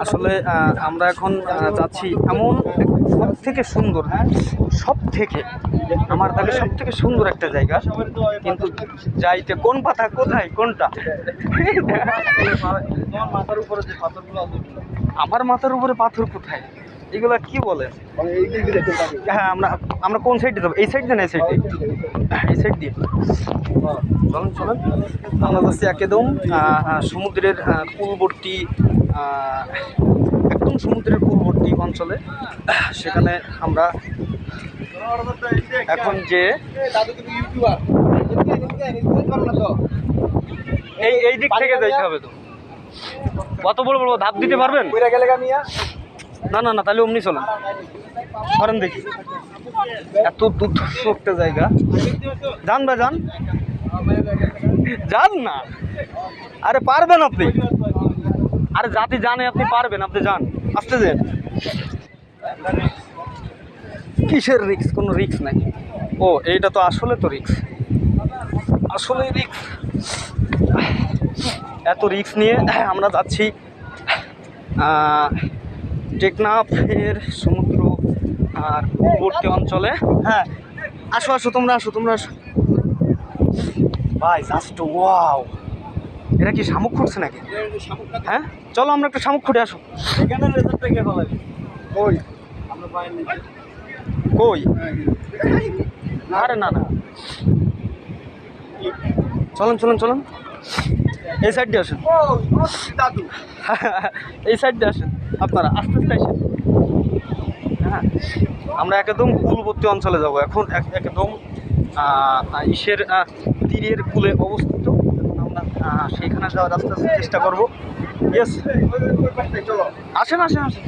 আসলে আমরা এখন যাচ্ছি এমন সব থেকে সুন্দর, সব থেকে আমার কাছে সব থেকে সুন্দর একটা জায়গা, কিন্তু যাইতে কোন পাতা কোথায় কোনটা মাথার উপরে যে পাথরগুলো আছে, আমার মাথার উপরে পাথর কোথায়, এগুলা কি বলে? হ্যাঁ, আমরা আমরা কোন সাইডে যাবো? এই সাইড দিয়ে না এই সাইড দিয়ে? এই সাইড দিয়ে চলেন চলেন। আমরা যাচ্ছি একদম সমুদ্রের কূলবর্তী, একদম সমুদ্রের কূলবর্তী অঞ্চলে। সেখানে আমরা এখন যে এই দিক থেকে যাইতে হবে। তো কত বড় বড় ধাপ দিতে পারবেন? না না না, তাহলে অমনি চলেন, সরেন দেখি। এত দুর্ধর্ষ একটা জায়গা, যান বা যান, যান না। আরে পারবেন আপনি, আরে জাতি জানে আপনি পারবেন, আপনি যান, আস্তে যান। কিসের রিক্স? কোনো রিক্স নাই। ও এইটা তো আসলে তো রিক্স, আসলে রিক্স। এত রিক্স নিয়ে আমরা যাচ্ছি টেকনাফের সমুদ্র আর পূর্ববর্তী অঞ্চলে। হ্যাঁ, আসো আসো, তোমরা আসো, তোমরা আসো ভাই। Just wow! এটা কি শামুক খুঁটছে নাকি? হ্যাঁ, চলো আমরা একটু শামুক খুঁটে আসো। এখানে রেজাল্টটা কে ভালো লাগে? কই আমরা পাইনি। কই? আরে না না, চলুন চলুন চলুন, এই সাইড দিয়ে আসেন, দাদু এই সাইড দিয়ে আসেন, আপনারা আস্তে আস্তে আসেন। হ্যাঁ, আমরা একদম কূলবর্তী অঞ্চলে যাব এখন, একদম ইসের তীরের কূলে অবস্থিত। আমরা সেইখানে যাওয়ার আস্তে আস্তে চেষ্টা করবো। ইয়েস, আসেন আসেন আসেন।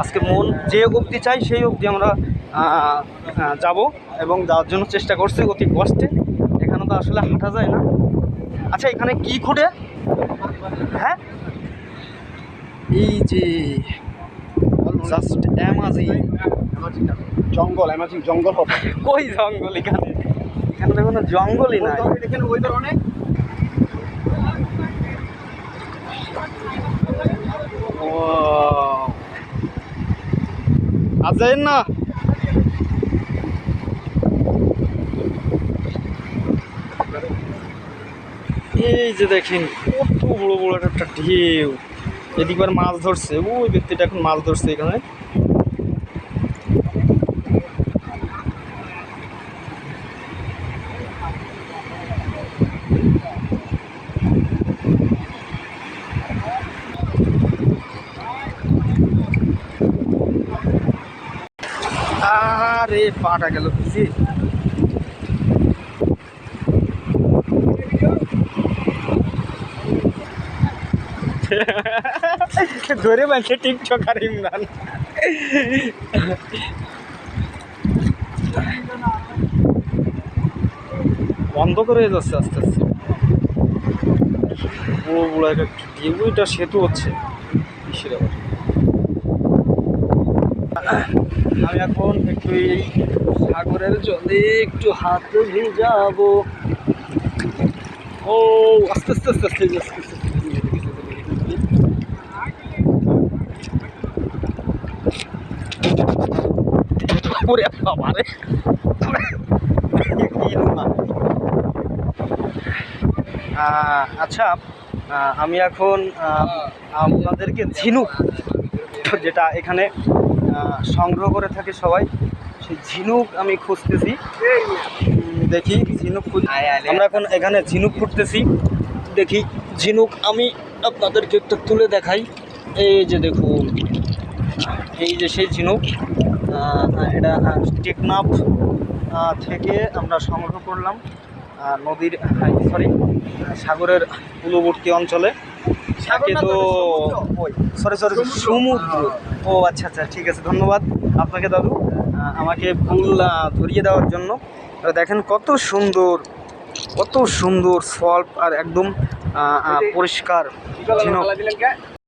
আজকে মন যে অবধি চাই সেই অবধি আমরা যাব এবং যাওয়ার জন্য চেষ্টা করছি অতি কষ্টে। এখানে তো আসলে হাঁটা যায় না। আচ্ছা, এখানে কি খুঁটে? হ্যাঁ, এই যে জাস্ট অ্যামাজিং জঙ্গল, অ্যামাজিং জঙ্গল হবে। কই জঙ্গল? এখানে এখানে তো কোনো জঙ্গলই নাই। এখানে ওয়েদার অনেক। ও আজ যাইন না। এই যে দেখেন কত বড় বড় একটা ঢেউ, এদিকবার মাছ ধরছে, ওই ব্যক্তিটা এখন মাছ ধরছে এখানে। আরে পাটা গেল বুঝি। ধরে বাঁধছে টিকটক আর ইমরান। বন্ধ করে যাচ্ছে আস্তে আস্তে। বড় বড় একটা ঢেউটা সেতু হচ্ছে। আমি এখন একটু এই সাগরের জলে একটু হাত ভিজাবো। ও আস্তে আস্তে আস্তে আস্তে আস্তে আস্তে। ওরে বাবা রে, আচ্ছা, আমি এখন আপনাদেরকে ঝিনুক, যেটা এখানে সংগ্রহ করে থাকে সবাই, সেই ঝিনুক আমি খুঁজতেছি। দেখি ঝিনুক আমরা এখন এখানে ঝিনুক খুঁজতেছি। দেখি ঝিনুক আমি আপনাদেরকে একটু তুলে দেখাই। এই যে দেখুন, এই যে সেই ঝিনুক, এটা টেকনাফ থেকে আমরা সংগ্রহ করলাম নদীর, সরি, সাগরের কূলবর্তী অঞ্চলে। তো সরি সরি, সমুদ্র। ও আচ্ছা আচ্ছা, ঠিক আছে, ধন্যবাদ আপনাকে দাদু আমাকে ভুল ধরিয়ে দেওয়ার জন্য। দেখেন কত সুন্দর, কত সুন্দর সল্ভ আর একদম পরিষ্কার ঝিনুক।